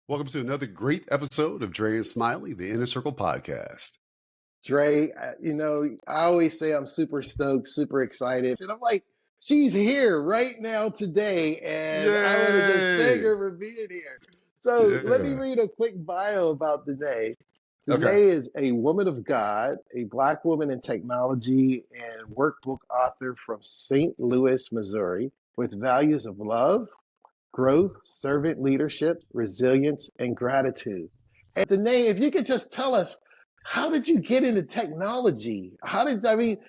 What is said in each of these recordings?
Welcome to another great episode of Dre and Smiley, the Inner Circle podcast. Dre, I always say I'm super stoked, super excited. And I'm like, she's here right now today. And I want to just thank Yay! her for being here. So let me Yeah. read a quick bio about Danae. Okay. Danae is a woman of God, a Black woman in technology, and workbook author from St. Louis, Missouri, with values of love, growth, servant leadership, resilience, and gratitude. And Danae, if you could just tell us, how did you get into technology? I've been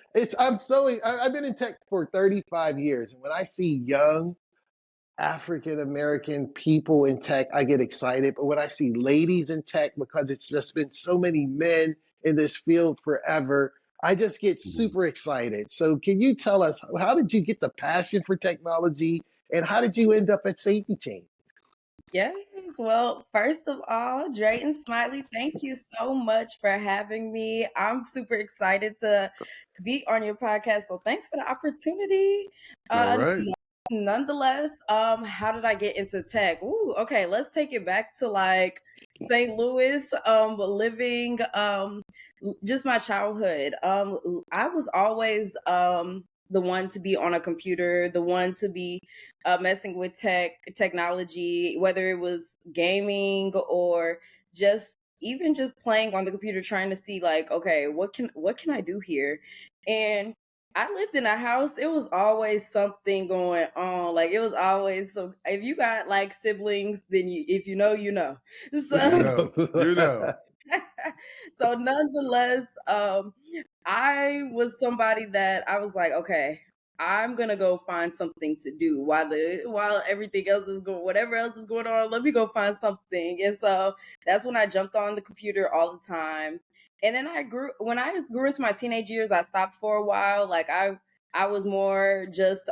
in tech for 35 years. And when I see young African American people in tech, I get excited. But when I see ladies in tech, because it's just been so many men in this field forever, I just get Mhm. super excited. So can you tell us, how did you get the passion for technology and how did you end up at Safety Chain? Yes. Well, first of all, Dre and Smiley, thank you so much for having me. I'm super excited to be on your podcast. So thanks for the opportunity. All Uh, right. Nonetheless, how did I get into tech? Ooh, okay, let's take it back to like St. Louis, living just my childhood. I was always the one to be on a computer, the one to be messing with technology, whether it was gaming or just even just playing on the computer, trying to see like, okay, what can I do here? And I lived in a house. It was always something going on. Like it was always so. If you got like siblings, then if you know, you know. You So know. You know. so nonetheless, I was somebody that I was like, okay, I'm gonna go find something to do while everything else is going, whatever else is going on. Let me go find something, and so that's when I jumped on the computer all the time. And then when I grew into my teenage years, I stopped for a while. Like I was more just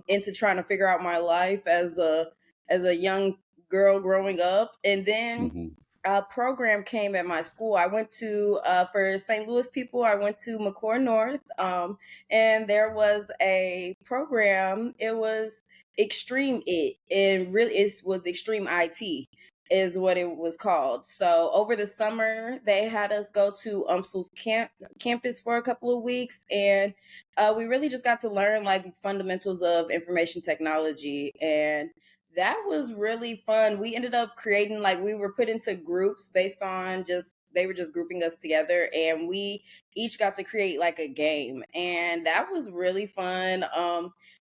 into trying to figure out my life as a young girl growing up, and then Mhm. a program came at my school. I went to for St. Louis people. I went to McClure North, and there was a program. It was Extreme It, and really it was Extreme IT is what it was called. So over the summer, they had us go to UMSL's campus for a couple of weeks, and we really just got to learn like fundamentals of information technology, and that was really fun. We ended up creating, like, we were put into groups based on just they were just grouping us together, and we each got to create like a game, and that was really fun.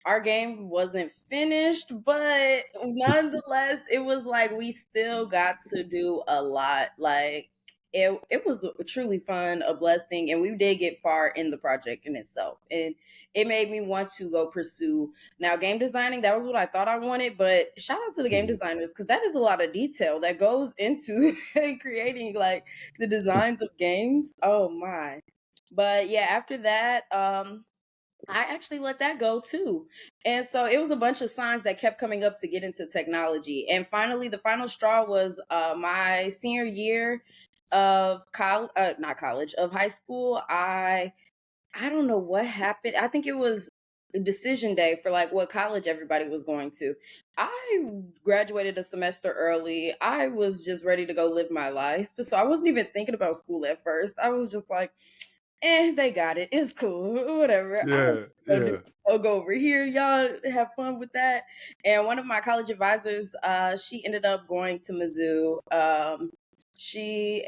Our game wasn't finished, but nonetheless it was like we still got to do a lot. Like it was truly fun, a blessing, and we did get far in the project in itself, and it made me want to go pursue now game designing. That was what I thought I wanted, but shout out to the game Mhm. designers, because that is a lot of detail that goes into creating like the designs of games. Oh my. But yeah, after that, I actually let that go too. And so it was a bunch of signs that kept coming up to get into technology. And finally, the final straw was my senior year of college, not college, of high school. I don't know what happened. I think it was the decision day for like what college everybody was going to. I graduated a semester early. I was just ready to go live my life. So I wasn't even thinking about school at first. I was just like, they got it. It's cool. Whatever. Yeah. Yeah. I'll go over here. Y'all have fun with that. And one of my college advisors, she ended up going to Mizzou.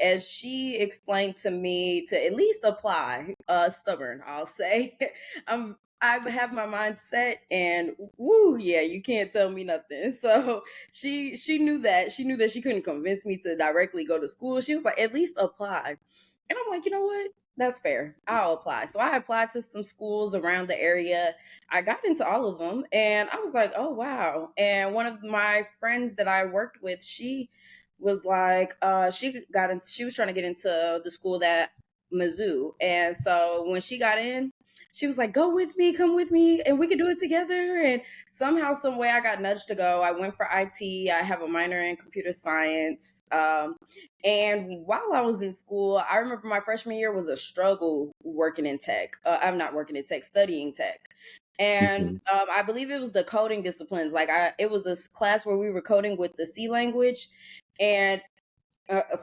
As she explained to me to at least apply, stubborn, I'll say. I have my mind set, and woo, yeah, you can't tell me nothing. So she knew that. She knew that she couldn't convince me to directly go to school. She was like, at least apply. And I'm like, you know what? That's fair. I'll apply. So I applied to some schools around the area. I got into all of them, and I was like, oh wow. And one of my friends that I worked with, she was like, she was trying to get into the school that Mizzou. And so when she got in, she was like, go with me, come with me, and we could do it together. And somehow, some way I got nudged to go. I went for IT. I have a minor in computer science. And while I was in school, I remember my freshman year was a struggle working in tech. I'm not working in tech, studying tech. And Mhm. I believe it was the coding disciplines. Like it was a class where we were coding with the C language, And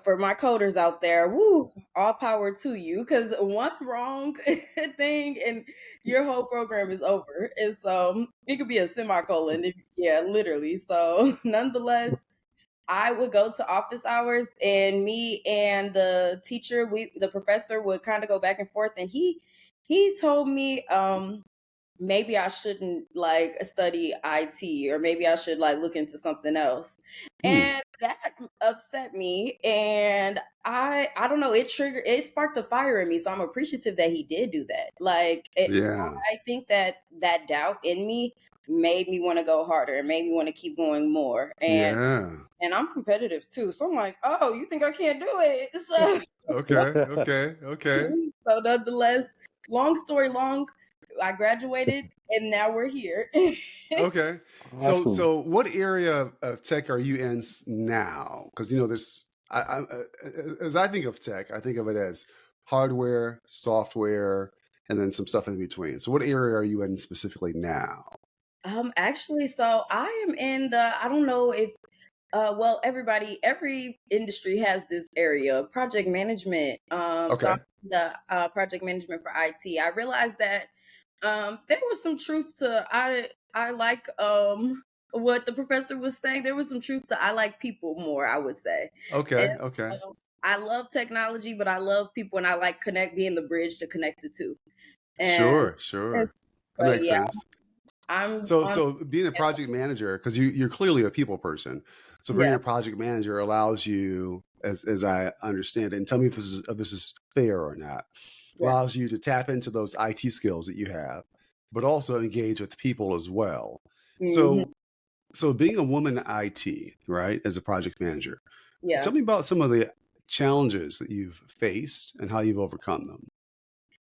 for my coders out there, woo, all power to you. Because one wrong thing and your whole program is over. And so it could be a semicolon. Yeah, literally. So nonetheless, I would go to office hours, and me and the teacher, the professor would kind of go back and forth. And he told me, maybe I shouldn't like study IT, or maybe I should like look into something else. Hmm. And that upset me. And I don't know, it sparked a fire in me. So I'm appreciative that he did do that. Yeah. I think that that doubt in me made me want to go harder and made me want to keep going more. Yeah. And I'm competitive too. So I'm like, oh, you think I can't do it? So Okay. Okay. Okay. so nonetheless, long story long, I graduated and now we're here. Okay. So, Awesome. what area of tech are you in now? Because there's as I think of tech, I think of it as hardware, software, and then some stuff in between. So, what area are you in specifically now? Actually, so I am in the, I don't know if well, every industry has this area, project management. So I'm Okay. in the project management for IT. I realized that there was some truth to, I like what the professor was saying. There was some truth to, I like people more, I would say. And Okay. Okay. I love technology, but I love people, and I like being the bridge to connect the two. And, Sure. and Sure. That so makes yeah, sense. I'm So, on. being a project manager, because you're clearly a people person. So, being Yeah, a project manager allows you, as I understand it, and tell me if this is fair or not, yeah. allows you to tap into those IT skills that you have, but also engage with people as well. Hmm. So, being a woman in IT, right, as a project manager, tell Yeah. me about some of the challenges that you've faced and how you've overcome them.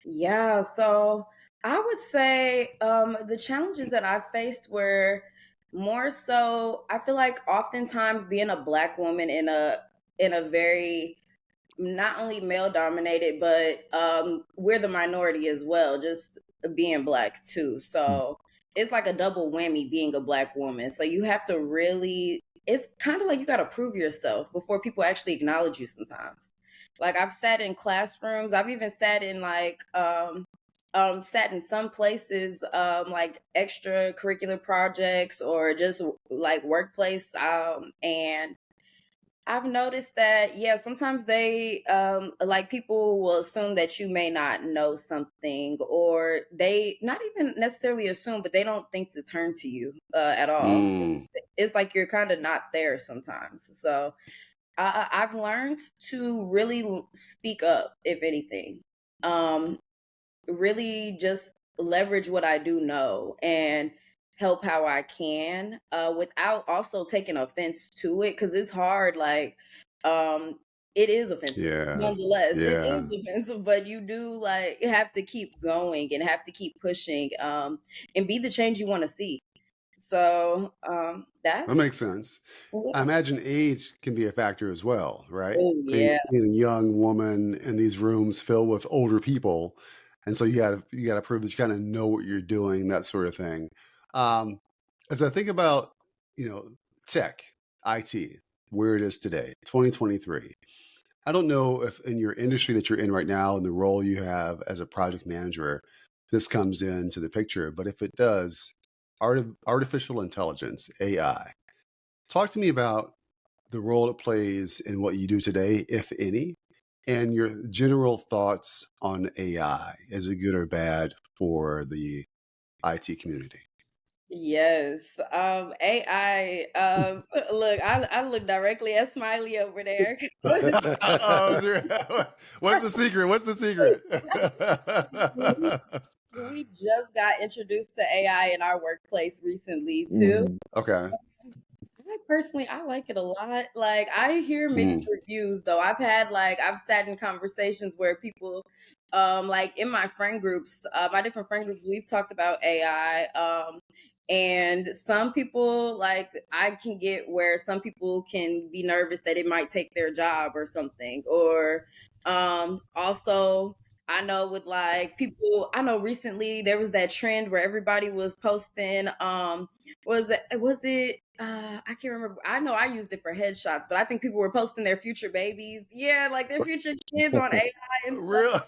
Yeah, so I would say the challenges that I faced were more so, I feel like oftentimes being a black woman in a very, not only male dominated, but we're the minority as well, just being black too. So it's like a double whammy being a black woman. So you have to really, it's kind of like you got to prove yourself before people actually acknowledge you sometimes. Like I've sat in classrooms, I've even sat in sat in some places, like extracurricular projects or just like workplace, and I've noticed that, yeah, sometimes they, like people will assume that you may not know something, or they not even necessarily assume, but they don't think to turn to you at all. Mm, It's like you're kind of not there sometimes. So I've learned to really speak up, if anything. Um, Really just leverage what I do know and help how I can, without also taking offense to it, because it's hard. Um, it is offensive. yeah. Nonetheless, it Yeah. is offensive, but you do like have to keep going and have to keep pushing, and be the change you want to see. So That that's makes sense. I yeah. imagine age can be a factor as well, right? Oh Being yeah, being a young woman in these rooms filled with older people, and so you gotta prove that you kinda know what you're doing, that sort of thing. Um, as I think about, you know, tech, IT, where it is today, 2023, I don't know if in your industry that you're in right now and the role you have as a project manager, this comes into the picture, but if it does, artificial intelligence, AI. Talk to me about the role it plays in what you do today, if any, and your general thoughts on AI. Is it good or bad for the IT community? yes. AI. Look, I look directly at Smiley over there. Oh, what's the secret? What's the secret? we we just got introduced to AI in our workplace recently too. Mhm. Okay. I personally, I like it a lot. Like I hear mixed Mm, reviews though. I've sat in conversations where people, like in my friend groups, my different friend groups, we've talked about AI. And some people, like I can get where some people can be nervous that it might take their job or something. Or also, I know with like people, I know recently there was that trend where everybody was posting, was it I can't remember. I know I used it for headshots, but I think people were posting their future babies. Yeah, like their future kids on AI and stuff. Real?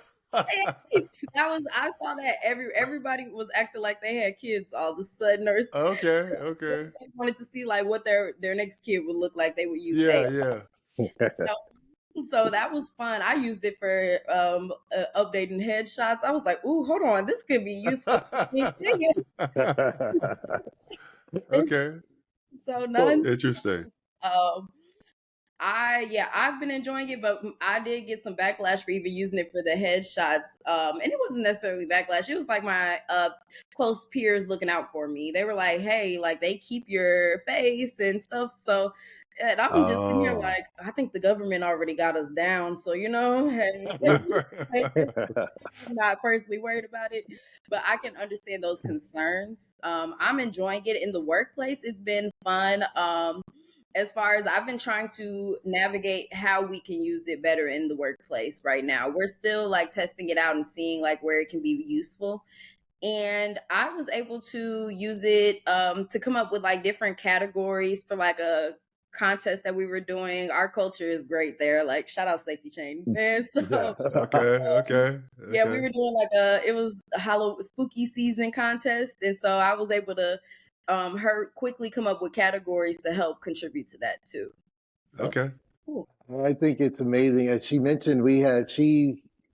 That was I saw that everybody was acting like they had kids all of a sudden, or Okay, okay. they wanted to see like what their next kid would look like. They would use Yeah, AI. yeah. So that was fun. I used it for updating headshots. I was like, "Ooh, hold on, this could be useful." Okay, So Well, none. interesting. Um, I've been enjoying it, but I did get some backlash for even using it for the headshots. And it wasn't necessarily backlash. It was like my close peers looking out for me. They were like, "Hey, like they keep your face and stuff." So, and I'm just sitting here Oh. like, I think the government already got us down. So hey, I'm not personally worried about it, but I can understand those concerns. I'm enjoying it in the workplace. It's been fun. As far as I've been trying to navigate how we can use it better in the workplace right now. We're still like testing it out and seeing like where it can be useful. And I was able to use it to come up with like different categories for like a contest that we were doing. Our culture is great there. Like shout out Safety Chain. And yeah. so Okay, okay, yeah, we okay, were doing like it was a Halloween spooky season contest, and so I was able to her quickly come up with categories to help contribute to that too. So okay. cool. I think it's amazing. As she mentioned,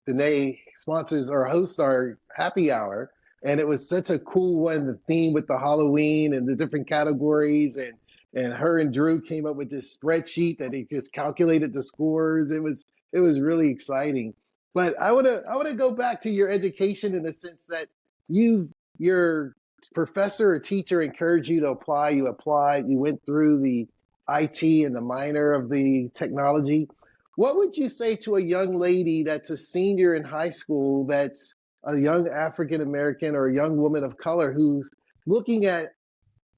Danae sponsors or hosts our happy hour. And it was such a cool one, the theme with the Halloween and the different categories. And her and Drew came up with this spreadsheet that they just calculated the scores. It was really exciting. But I wanna go back to your education in the sense that your professor or teacher encouraged you to apply, you applied, you went through the IT and the minor of the technology. What would you say to a young lady that's a senior in high school, that's a young African American or a young woman of color who's looking at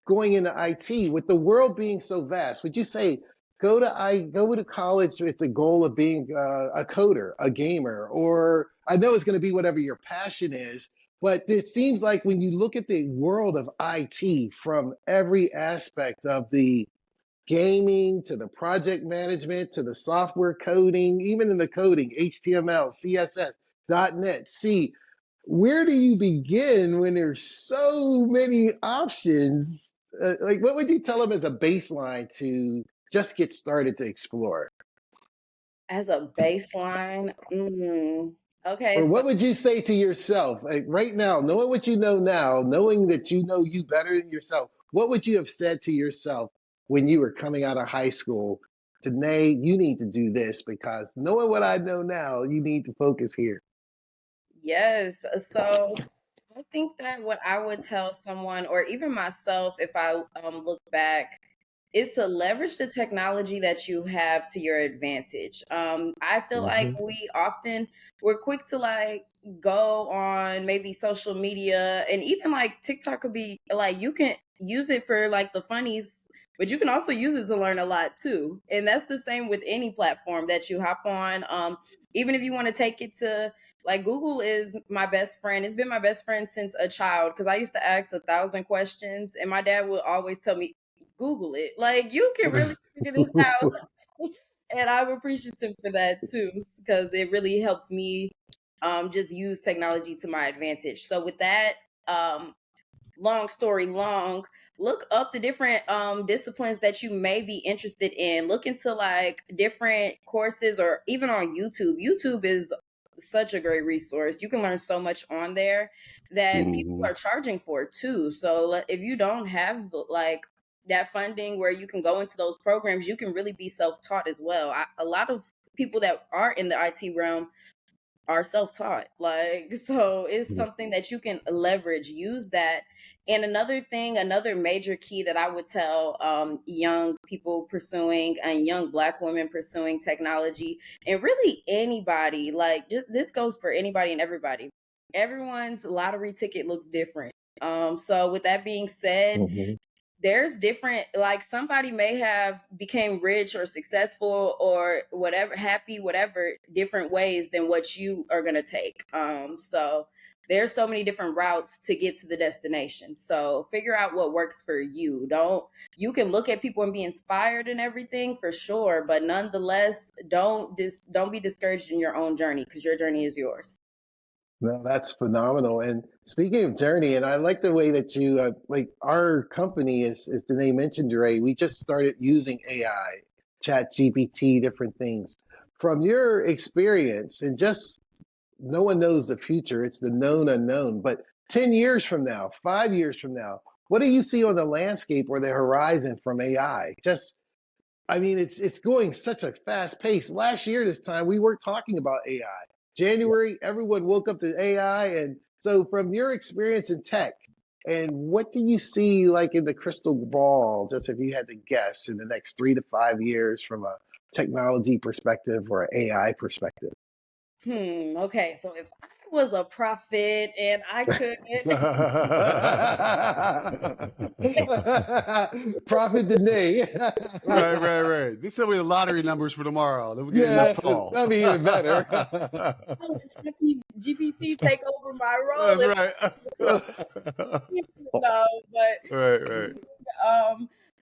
going into IT with the world being so vast? Would you say go to college with the goal of being a coder, a gamer, or I know it's going to be whatever your passion is, but it seems like when you look at the world of IT from every aspect of the gaming to the project management to the software coding, even in the coding, HTML, CSS, .NET, C. Where do you begin when there's so many options? Like, what would you tell them as a baseline to just get started to explore? As a baseline, okay, Or so what would you say to yourself, like right now, knowing what you know now, knowing that you know you better than yourself, what would you have said to yourself when you were coming out of high school? Danae, you need to do this because knowing what I know now, you need to focus here. yes, so I think that what I would tell someone, or even myself, if I look back, is to leverage the technology that you have to your advantage. I feel like Hmm. we're quick to like go on maybe social media, and even like TikTok could be like you can use it for like the funnies, but you can also use it to learn a lot too. And that's the same with any platform that you hop on. Even if you want to take it to like Google is my best friend. It's been my best friend since a child because I used to ask 1,000 questions, and my dad would always tell me, "Google it. Like you can really figure this out." And I'm appreciative for that too because it really helped me just use technology to my advantage. So with that, um, long story long, look up the different disciplines that you may be interested in. Look into like different courses or even on YouTube. YouTube is such a great resource. You can learn so much on there that people Hmm. are charging for too. So if you don't have like that funding where you can go into those programs, you can really be self-taught as well. A lot of people that are in the IT realm are self-taught, like so it's something that you can leverage, use that. And another major key that I would tell young people pursuing and young Black women pursuing technology, and really anybody, like this goes for anybody and everybody, everyone's lottery ticket looks different. So with that being said, Hmm. there's different, like somebody may have became rich or successful or whatever, happy, whatever, different ways than what you are going to take. So there's so many different routes to get to the destination. So figure out what works for you. You can look at people and be inspired and everything for sure, but nonetheless, don't be discouraged in your own journey, because your journey is yours. No, that's phenomenal. And speaking of journey, and I like the way that you like our company as Danae mentioned, Ray, we just started using AI, Chat GPT, different things. From your experience, and just no one knows the future, it's the known unknown. But 10 years from now, 5 years from now, what do you see on the landscape or the horizon from AI? Just I mean, it's going such a fast pace. Last year, this time, we weren't talking about AI. January, everyone woke up to AI. And so, from your experience in tech, and what do you see like in the crystal ball, just if you had to guess, in the next 3 to 5 years from a technology perspective or AI perspective? Okay, so if I was a prophet and I could Prophet Danae. Right, right, right. Just tell me the lottery numbers for tomorrow. Then we get your Yeah, next call. that'd be even better. GPT take over my role, That's if right. no, Right, but right.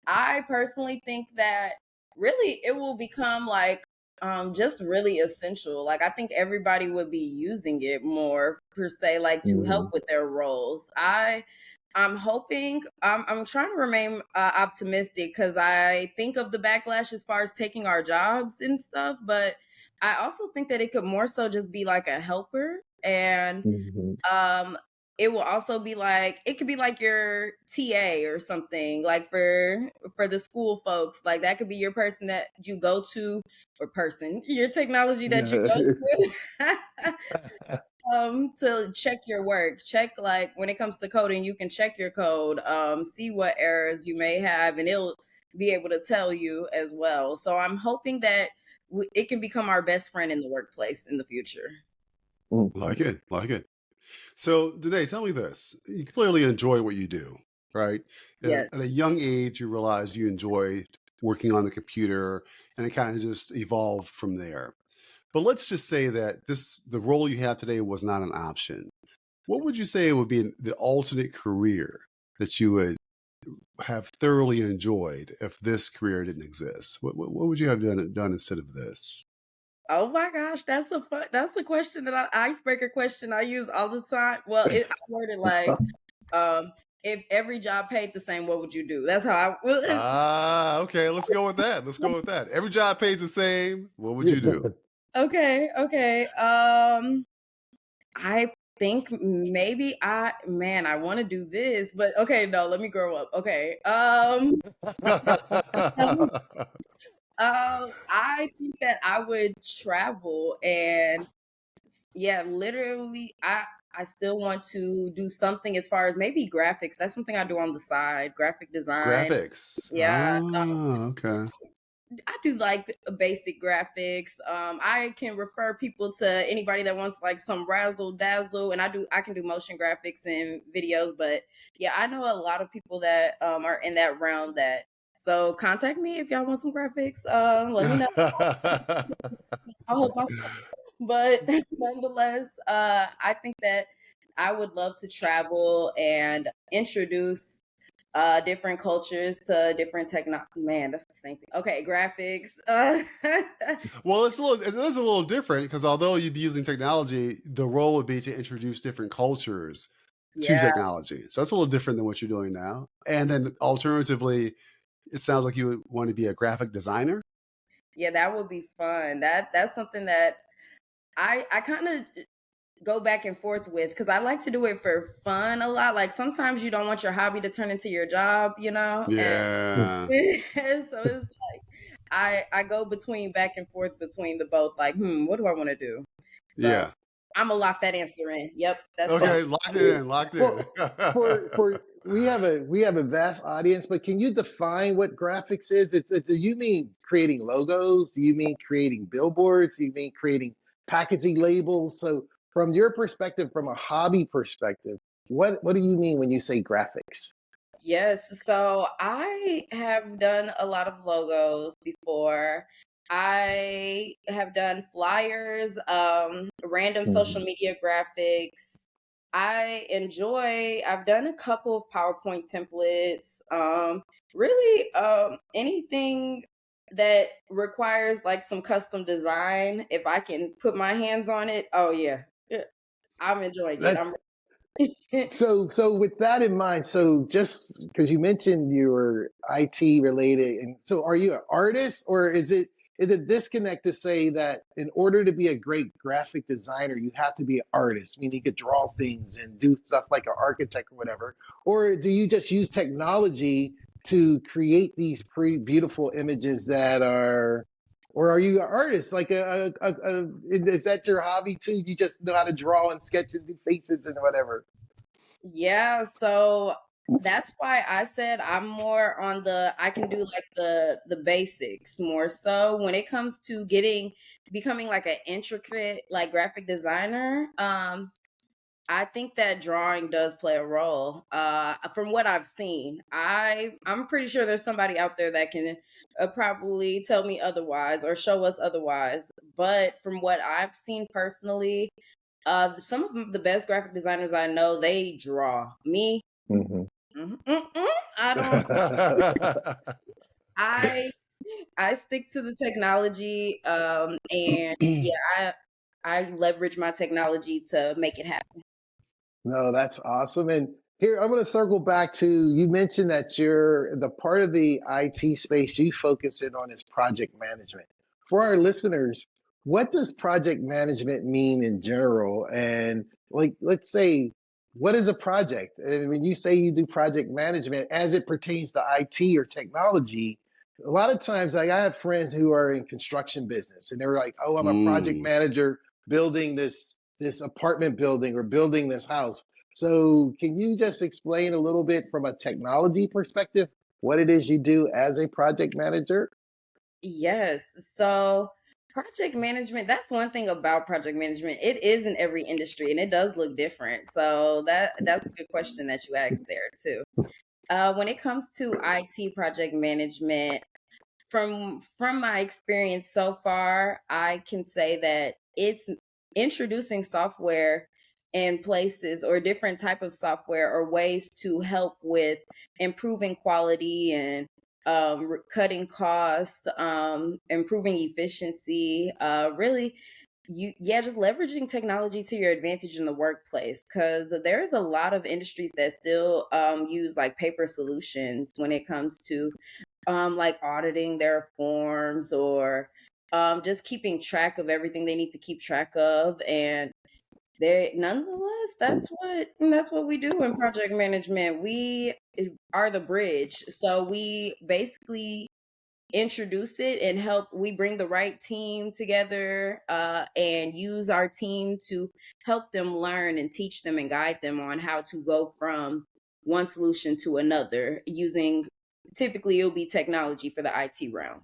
I personally think that really it will become like just really essential. Like I think everybody would be using it more per se, like to help Mhm. with their roles. I'm hoping I'm trying to remain optimistic, because I think of the backlash as far as taking our jobs and stuff, but I also think that it could more so just be like a helper. And Mhm. um it will also be like, it could be like your TA or something, like for the school folks, like that could be your person that you go to, or person, your technology that you go Yeah. to to check your work, check, like when it comes to coding, you can check your code, see what errors you may have, and it'll be able to tell you as well. So I'm hoping that it can become our best friend in the workplace in the future. Like it, like it. So, Danae, tell me this. You clearly enjoy what you do, right? Yes. At a young age, you realize you enjoy working on the computer, and it kind of just evolved from there. But let's just say that the role you have today was not an option. What would you say would be the alternate career that you would have thoroughly enjoyed if this career didn't exist? What would you have done instead of this? Oh my gosh, that's a question that icebreaker question I use all the time. Well, I word it like, um, if every job paid the same, what would you do? That's how I. Well, Ah, okay. Let's go with that. Let's go with that. Every job pays the same. What would you do? okay, okay. I think maybe I want to do this, but okay, no, let me grow up. Okay. I think that I would travel, and yeah, literally I still want to do something as far as maybe graphics. That's something I do on the side, graphic design. Graphics. Yeah. Ah, okay. I do like the basic graphics. I can refer people to anybody that wants like some razzle dazzle, and I can do motion graphics and videos. But yeah, I know a lot of people that are in that realm. That so contact me if y'all want some graphics. Let me know. I'll help myself. But nonetheless, I think that I would love to travel and introduce different cultures to different techno. Man, that's the same thing. Okay, graphics. Well, it is a little different because although you'd be using technology, the role would be to introduce different cultures to Yeah, technology. So that's a little different than what you're doing now. And then alternatively, it sounds like you would want to be a graphic designer. yeah, that would be fun. That's something that I kind of go back and forth with, because I like to do it for fun a lot. Like sometimes you don't want your hobby to turn into your job, and Yeah. so it's like I go between back and forth between the both. Like, what do I want to do? So Yeah. I'm gonna lock that answer in. Yep, that's it. Okay, locked it in, locked in. Well, for we have a vast audience, but can you define what graphics is? Do you mean creating logos? Do you mean creating billboards? Do you mean creating packaging labels? So, from your perspective, from a hobby perspective, what do you mean when you say graphics? Yes, so I have done a lot of logos before. I have done flyers, random social Mhm. media graphics. I've done a couple of PowerPoint templates. Really, anything that requires like some custom design, if I can put my hands on it, oh yeah. I'm enjoying it. That's so with that in mind, so just because you mentioned you were IT related, and so are you an artist, or is it disconnect to say that in order to be a great graphic designer, you have to be an artist, meaning you could draw things and do stuff like an architect or whatever, or do you just use technology to create these pretty beautiful images that are, or are you an artist? Like is that your hobby too? You just know how to draw and sketch and do faces and whatever. Yeah, so that's why I said I'm more on I can do like the basics more so when it comes to becoming like an intricate like graphic designer. I think that drawing does play a role. From what I've seen, I'm pretty sure there's somebody out there that can probably tell me otherwise or show us otherwise. But from what I've seen personally, some of the best graphic designers I know, they draw. Me, Mhm. I don't. I I stick to the technology, and yeah, I leverage my technology to make it happen. No, that's awesome. And here, I'm going to circle back to you mentioned that you're the part of the IT space you focus in on is project management. For our listeners, what does project management mean in general? And like, let's say, what is a project? And when you say you do project management as it pertains to IT or technology, a lot of times, like I have friends who are in construction business and they're like, oh, I'm a project Mm. manager building this apartment building or building this house. So can you just explain a little bit from a technology perspective what it is you do as a project manager? Yes. So project management, that's one thing about project management. It is in every industry and it does look different. So that's a good question that you asked there too. When it comes to IT project management, from my experience so far, I can say that it's introducing software in places or different type of software or ways to help with improving quality and cutting cost, improving efficiency, really just leveraging technology to your advantage in the workplace because there is a lot of industries that still use like paper solutions when it comes to like auditing their forms or just keeping track of everything they need to keep track of. And they nonetheless, that's what we do in project management. We are the bridge. So we basically introduce it and help we bring the right team together and use our team to help them learn and teach them and guide them on how to go from one solution to another using typically it'll be technology for the IT realm.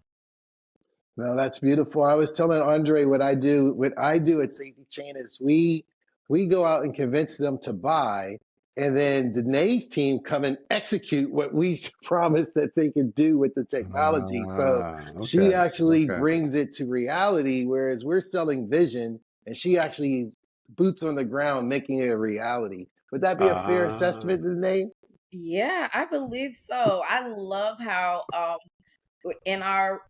No, that's beautiful. I was telling Andre what I do. What I do at Safety Chain is we go out and convince them to buy, and then Danae's team come and execute what we promised that they could do with the technology. So she Okay. actually Okay. brings it to reality, whereas we're selling vision, and she actually is boots on the ground making it a reality. Would that be a fair Uh, assessment, Danae? Yeah, I believe so. I love how in our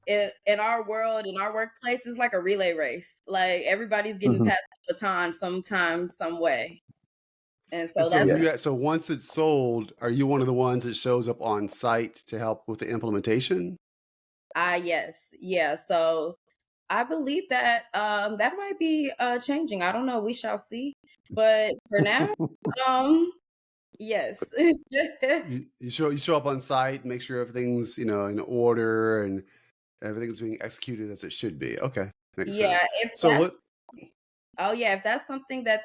world in our workplace it's like a relay race. Like everybody's getting Mhm. passed the baton sometime, some way. And and so so that's Yeah. so once it's sold, are you one of the ones that shows up on site to help with the implementation? yes. Yeah. So I believe that that might be changing. I don't know. We shall see. But for now, um yes. You show up on site, make sure everything's in order and everything's being executed as it should be. Okay, makes Yeah, sense. if So that's what? oh yeah, if that's something that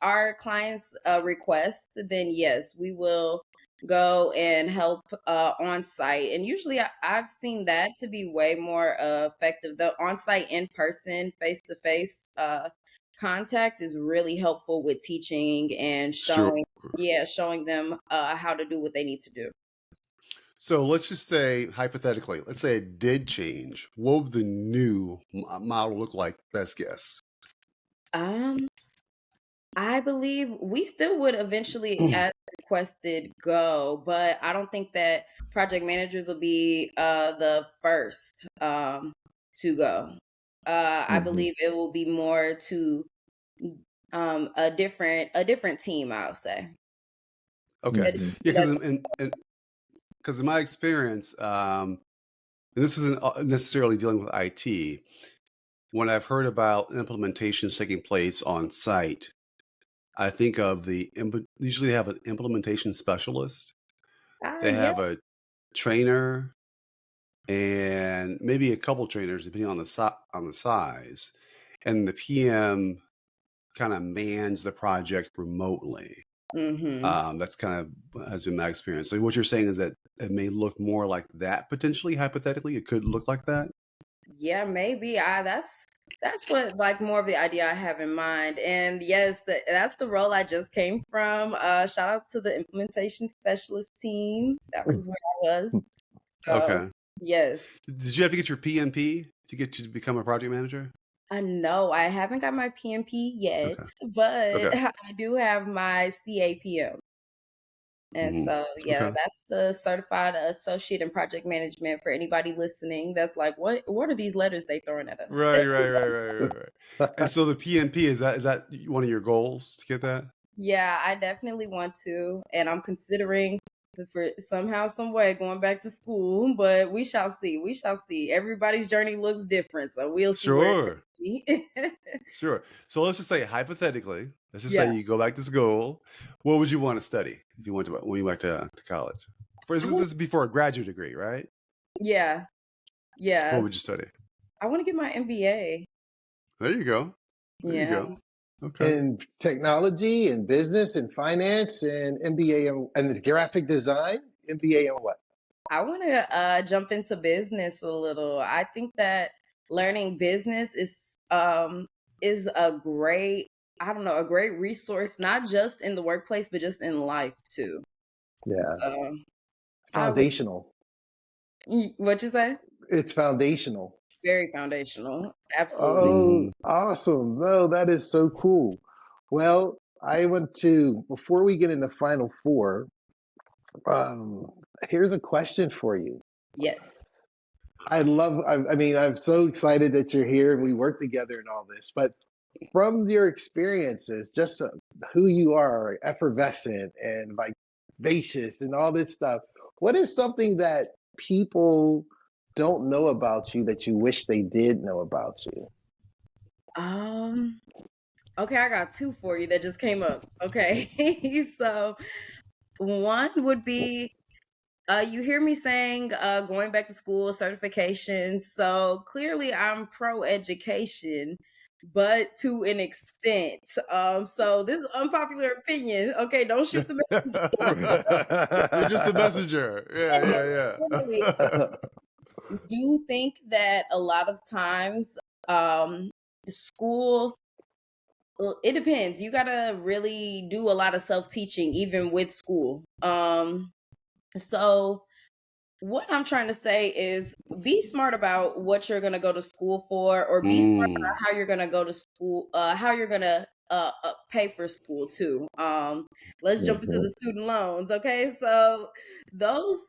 our clients request, then yes, we will go and help on site. And usually I've seen that to be way more effective. The on site, in person, face to face contact is really helpful with teaching and Sure. showing them how to do what they need to do. So let's just say hypothetically, let's say it did change. What would the new model look like? Best guess. Um, I believe we still would eventually, as requested, go, but I don't think that project managers will be the first to go. I believe it will be more to a different team, I'll say. Okay. A- Mm-hmm. Yeah, a- because in my experience, and this isn't necessarily dealing with IT, when I've heard about implementations taking place on site, I think of usually they have an implementation specialist. They yeah. have a trainer and maybe a couple trainers depending on the size, and the PM kind of mans the project remotely. Hmm. That's kind of has been my experience. So what you're saying is that it may look more like that potentially, hypothetically, it could look like that. Yeah, maybe. That's what like more of the idea I have in mind. And yes, that's the role I just came from. Shout out to the implementation specialist team. That was where I was. So Okay. yes. Did you have to get your PMP to get you to become a project manager? No, I haven't got my PMP yet, Okay. but Okay. I do have my CAPM. And Hmm. so, yeah, Okay. that's the certified associate in project management for anybody listening. That's like, what are these letters they throwing at us? Right. And so the PMP, is that one of your goals to get that? Yeah, I definitely want to, and I'm considering for somehow, some way going back to school. But we shall see. We shall see. Everybody's journey looks different, so we'll see where Sure. it takes me. Sure. So let's just say hypothetically, let's just say Yeah, you go back to school. What would you want to study if you went to when you went to college? For I instance, want. this is before a graduate degree, right? Yeah, What yeah. would you study? I want to get my MBA. There you go. There you Yeah, go. Okay. In technology and business and finance and MBA and graphic design, MBA and what? I want to jump into business a little. I think that learning business is a great, I don't know, a great resource, not just in the workplace, but just in life too. Yeah, So I would, foundational. what you say? It's foundational. Very foundational. Absolutely. Oh, Hmm. awesome. No, that is so cool. Well, I want to, before we get into Final Four, um, here's a question for you. Yes. I mean, I'm so excited that you're here and we work together and all this, but from your experiences, just who you are, effervescent and vivacious and all this stuff, what is something that people don't know about you that you wish they did know about you? Um. Okay, I got two for you that just came up. Okay, so one would be you hear me saying going back to school, certifications. So clearly I'm pro education, but to an extent. So this is unpopular opinion. Okay, don't shoot the You're just the messenger. messenger. Yeah. Do you think that a lot of times school, well, it depends. You gotta really do a lot of self-teaching even with school. So what I'm trying to say is be smart about what you're going to go to school for, or be smart Mm. about how you're going to go to school, how you're going to pay for school too. Let's jump into Mhm. the student loans. Okay. So those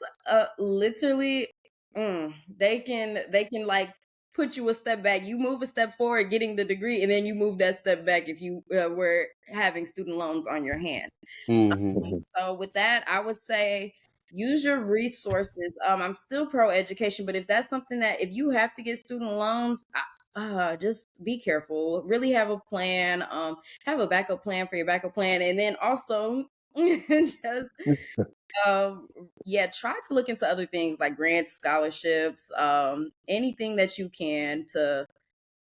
literally, they can like put you a step back. You move a step forward getting the degree, and then you move that step back if you were having student loans on your hand. Hmm. Mhm. So with that, I would say use your resources. I'm still pro education, but if that's something that if you have to get student loans, just be careful. Really have a plan. Have a backup plan for your backup plan, and then also just um, yeah, try to look into other things like grants, scholarships, anything that you can to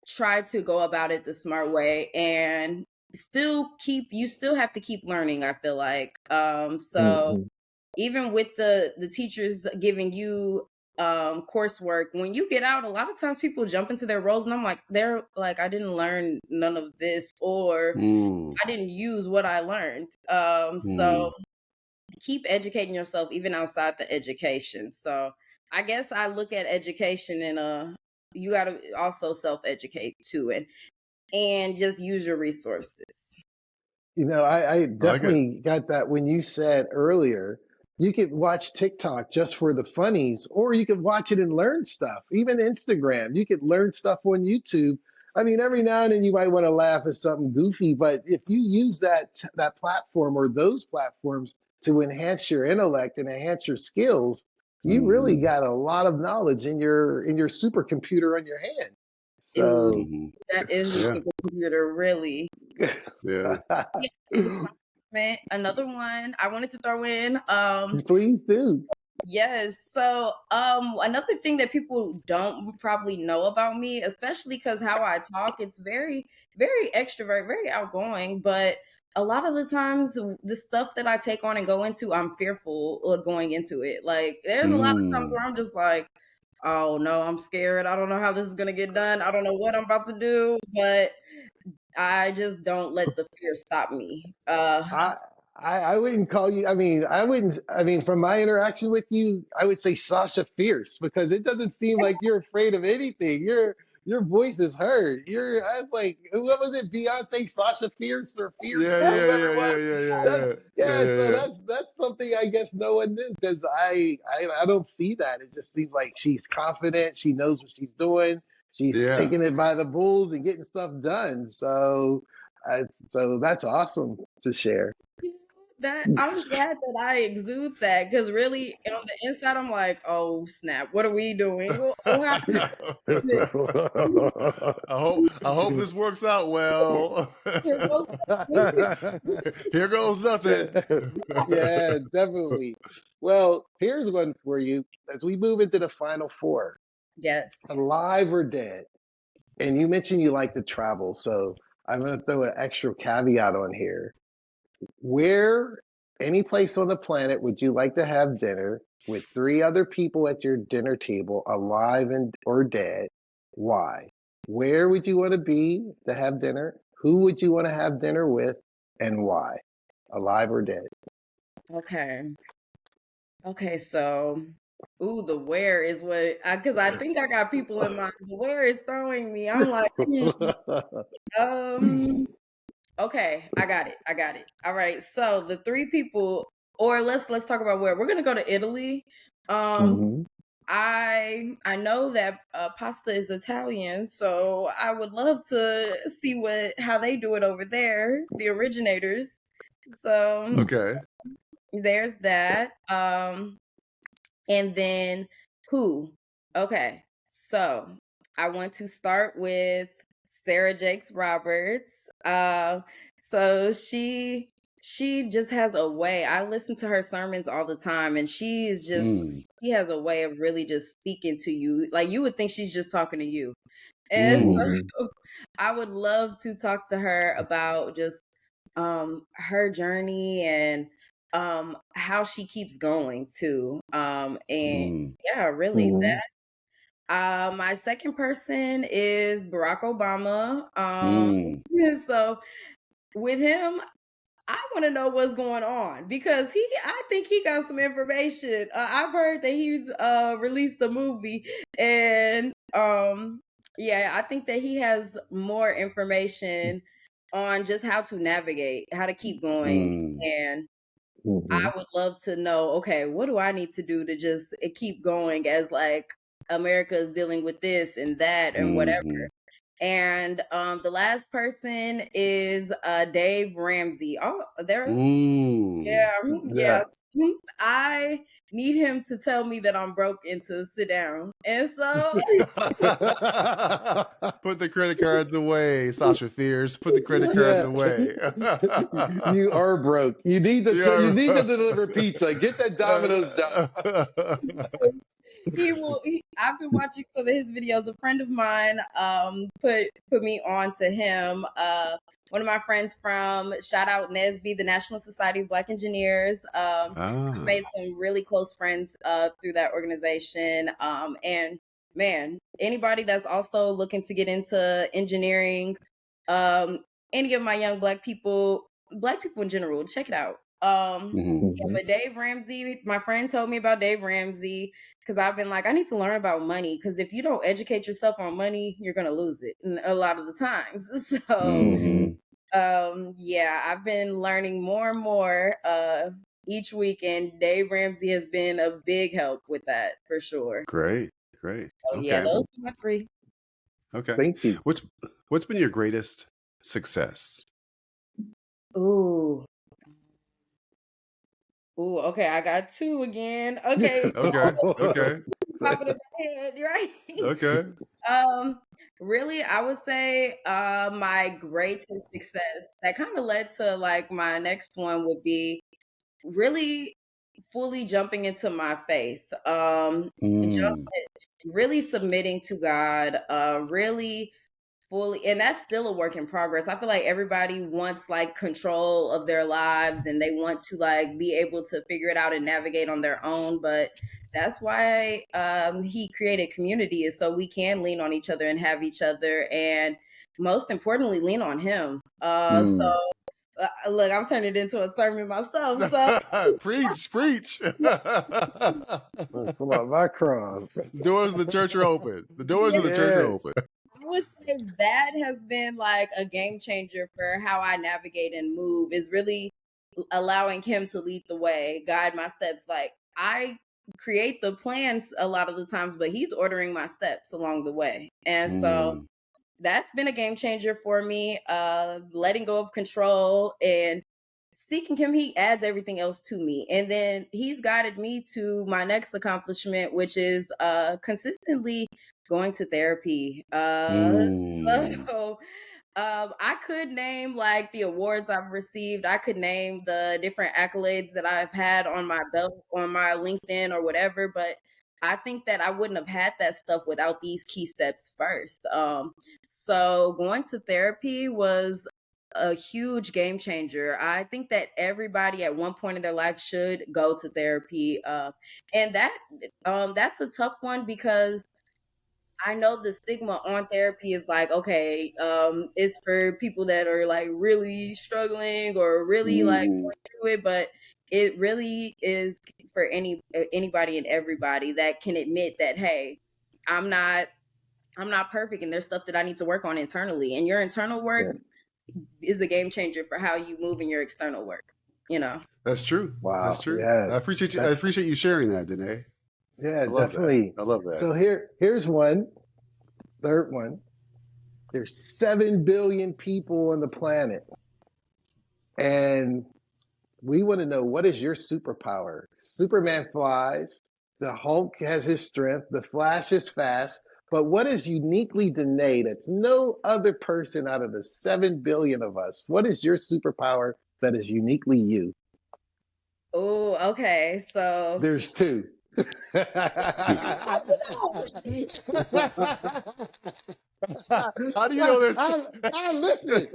try to go about it the smart way and still have to keep learning, I feel like. So Mhm. even with the teachers giving you coursework, when you get out, a lot of times people jump into their roles and I'm like, they're like, I didn't learn none of this, or Mm. I didn't use what I learned. So Mm. keep educating yourself even outside the education. So I guess I look at education in a, you got to also self educate too, and just use your resources. I I like it. definitely got that when you said earlier, you could watch TikTok just for the funnies, or you could watch it and learn stuff. Even Instagram, you could learn stuff on YouTube. I mean, every now and then you might want to laugh at something goofy, but if you use that platform or those platforms to enhance your intellect and enhance your skills, you really Mhm. got a lot of knowledge in your supercomputer on your hand. Ooh, So, Mhm. that is your Yeah. supercomputer, really. Yeah. Yeah, assignment. Another one I wanted to throw in. please do. Yes. So, another thing that people don't probably know about me, especially because how I talk, it's very, very extrovert, very outgoing. But a lot of the times, the stuff that I take on and go into, I'm fearful of going into it. Like, there's a lot of times Mm. where I'm just like, oh no, I'm scared. I don't know how this is gonna get done. I don't know what I'm about to do, but I just don't let the fear stop me. I, I wouldn't call you. I mean, I wouldn't. I mean, from my interaction with you, I would say Sasha Fierce because it doesn't seem like you're afraid of anything. Your voice is heard. I was like, what was it? Beyonce, Sasha Fierce or Fierce Yeah, or yeah, whoever yeah, it yeah, was. yeah, yeah, That's yeah. Yeah, yeah. yeah, So yeah. that's something I guess no one knew because I don't see that. It just seems like she's confident. She knows what she's doing. She's Yeah. taking it by the bulls and getting stuff done. So that's awesome to share. That I'm glad that I exude that because really on the inside I'm like, oh snap, what are we doing? Oh, how is I hope this works out well. Here goes Here goes nothing. Yeah, definitely. Well, here's one for you as we move into the final four, yes. alive or dead. And you mentioned you like to travel, so I'm going to throw an extra caveat on here. Where, any place on the planet, would you like to have dinner with three other people at your dinner table, alive and or dead? Why? Where would you want to be to have dinner? Who would you want to have dinner with, and why? Alive or dead? Okay. Okay, so the where is what because I think I got people in mind. The where is throwing me. I'm like, um okay, I got it. I got it. All right. So the three people, or let's talk about where we're gonna go to Italy. Um, Mhm. I know that pasta is Italian, so I would love to see how they do it over there, the originators. So Okay. there's that. And then who? Okay. So I want to start with Sarah Jakes Roberts. So she just has a way. I listen to her sermons all the time and Mm. she has a way of really just speaking to you. Like you would think she's just talking to you. And Mm. Mhm. so I would love to talk to her about just her journey and how she keeps going too. And Mm. yeah, really Mhm. that. My second person is Barack Obama. Mm. So with him, I want to know what's going on because I think he got some information. I've heard that he's released a movie, and yeah, I think that he has more information on just how to navigate, how to keep going, Mm. and I Mhm. would love to know. Okay, what do I need to do to just keep going as like America is dealing with this and that and whatever. Mhm. And the last person is Dave Ramsey. Oh, there. Mm. Yeah, Yeah. yes. I need him to tell me that I'm broke and to sit down. And so, Put the credit cards away, Sasha Fierce. Put the credit cards Yeah. away. You are broke. You Yeah. need to deliver pizza. Get that Domino's job. I've been watching some of his videos. A friend of mine put me on to him. One of my friends from shout out NSB, the National Society of Black Engineers. I've Ah. made some really close friends through that organization. And man, anybody that's also looking to get into engineering, um, any of my young black people in general, check it out. Yeah, Mhm. but Dave Ramsey, my friend told me about Dave Ramsey because I've been like, I need to learn about money because if you don't educate yourself on money, you're gonna lose it a lot of the times. So Mhm. Mhm. Yeah, I've been learning more and more each week, and Dave Ramsey has been a big help with that for sure. Great, great. So yeah, Okay, those Awesome. are my three. okay. Thank you. What's been your greatest success? Ooh. Ooh, okay, I got two again. Okay, Okay, okay, top of the head, right? okay. Um, really, I would say my greatest success that kind of led to like my next one would be really fully jumping into my faith. Mm, Really submitting to God, really fully, and that's still a work in progress. I feel like everybody wants like control of their lives and they want to like be able to figure it out and navigate on their own, but that's why he created community, is so we can lean on each other and have each other, and most importantly lean on him. mm. Look, I'm turning it into a sermon myself, so Preach, preach. Pull out my cross. The doors of the church are open. The doors yeah, of the church are Yeah. open. I would say that has been like a game changer for how I navigate and move, is really allowing him to lead the way, guide my steps. Like I create the plans a lot of the times, but he's ordering my steps along the way. And so Mm, that's been a game changer for me. Letting go of control and seeking him, he adds everything else to me. And then he's guided me to my next accomplishment, which is consistently going to therapy. mm, So I could name like the awards I've received. I could name the different accolades that I've had on my belt, on my LinkedIn or whatever, but I think that I wouldn't have had that stuff without these key steps first. So going to therapy was a huge game changer. I think that everybody at one point in their life should go to therapy. And that's a tough one because I know the stigma on therapy is like, okay, it's for people that are like really struggling or really like mm. going through it, but it really is for anybody and everybody that can admit that, hey, I'm not I'm not perfect and there's stuff that I need to work on internally. And your internal Yeah. work is a game changer for how you move in your external work, you know. That's true. That's Wow. true. Yeah. I appreciate you. I That's appreciate you sharing that, Danae. yeah, I love that. definitely. I love that. So here's one, third one. There's 7 billion people on the planet. And we want to know, what is your superpower? Superman flies, the Hulk has his strength, the Flash is fast, but what is uniquely Danae that's no other person out of the 7 billion of us? What is your superpower that is uniquely you? Oh, okay. So There's two. Excuse me. how'd you How do you know there's? I listen.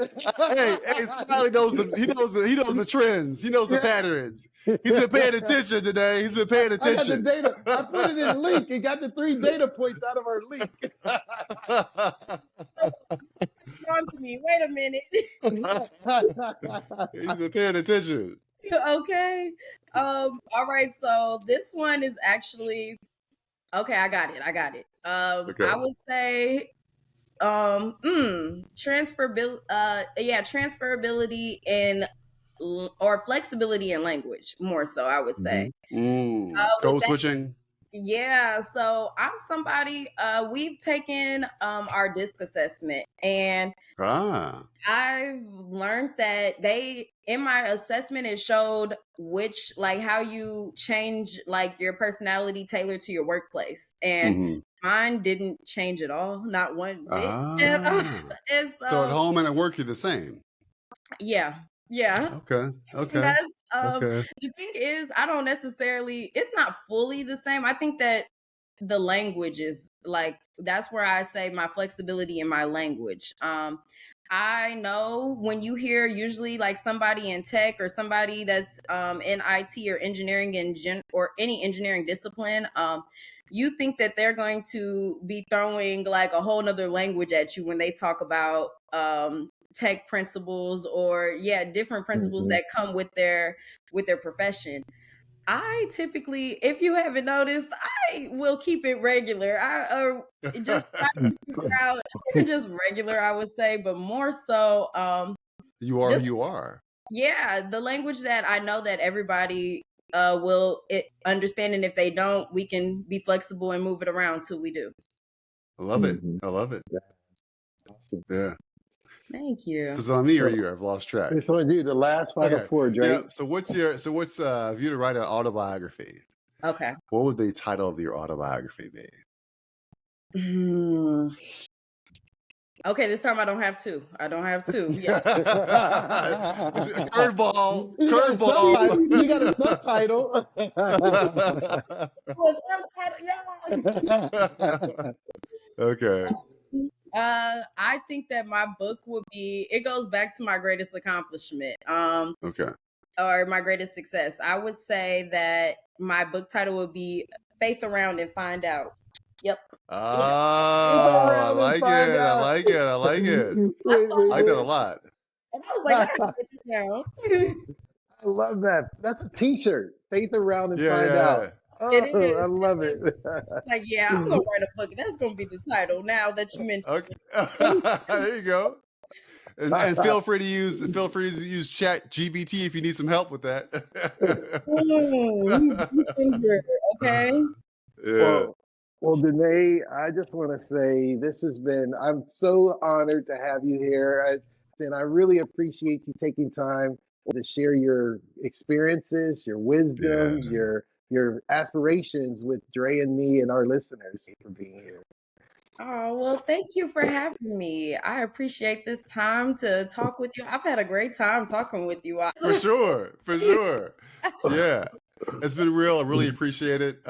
Hey, Smiley knows the trends. He knows the patterns. He's been paying attention today. He's been paying I got the attention. data. I put it in link and got the 3 data points out of our link. on to me? Wait a minute. He's been paying attention. Okay. All right, so this one is actually okay, I got it. Okay. I would say transferability in or flexibility in language, more so I would say. With Code that, switching. yeah, so I'm somebody, we've taken our disc assessment, and Ah. I've learned that in my assessment, it showed which, like, how you change, like, your personality tailored to your workplace. And Mm-hmm. mine didn't change at all, not one bit. Ah. And So at so, home and at work, you're the same. yeah, yeah. Okay. So Okay. that's, Okay. the thing is, I don't necessarily, it's not fully the same. I think that the language is like, that's where I say my flexibility in my language. I know when you hear usually like somebody in tech or somebody that's in IT or engineering or any engineering discipline, you think that they're going to be throwing like a whole nother language at you when they talk about tech principles or different principles Mhm. that come with their profession. I typically, if you haven't noticed, I will keep it regular. Just try to figure out just regular, I would say, but more so, You are who Just you are. yeah, the language that I know that everybody will understand, and if they don't, we can be flexible and move it around till we do. I love it. Mhm. I love it. Awesome. Yeah. Thank So you. it's on me or So you? I've lost track. it's on you. The last final Okay. four, Yeah. Drake. So what's if you were to write an autobiography, Okay. what would the title of your autobiography be? Okay, this time I don't have two. Yeah. Curveball. You got a subtitle. You got a subtitle. Oh, yeah. Okay. I think that my book would be. It goes back to my greatest accomplishment. Okay. Or my greatest success. I would say that my book title would be Faith Around and Find Out. Yep. Oh, Go I around and like find it. I out. like it. I like it. Wait, I like that a wait. lot. And I was like, I have to get this down. I love that. That's a T-shirt. Faith around and Yeah, find out. yeah, Oh, It is. I love it. Like, yeah, I'm gonna write a book. That's gonna be the title. Now that you mentioned yeah. Okay. There you go. And feel free to use Chat GBT if you need some help with that. it. Okay. Yeah. Well, Danae, I just want to say this has been, I'm so honored to have you here. And I really appreciate you taking time to share your experiences, your wisdoms, your aspirations with Dre and me and our listeners for being here. Oh, well, thank you for having me. I appreciate this time to talk with you. I've had a great time talking with you. For sure. For sure. Yeah. It's been real. I really appreciate it.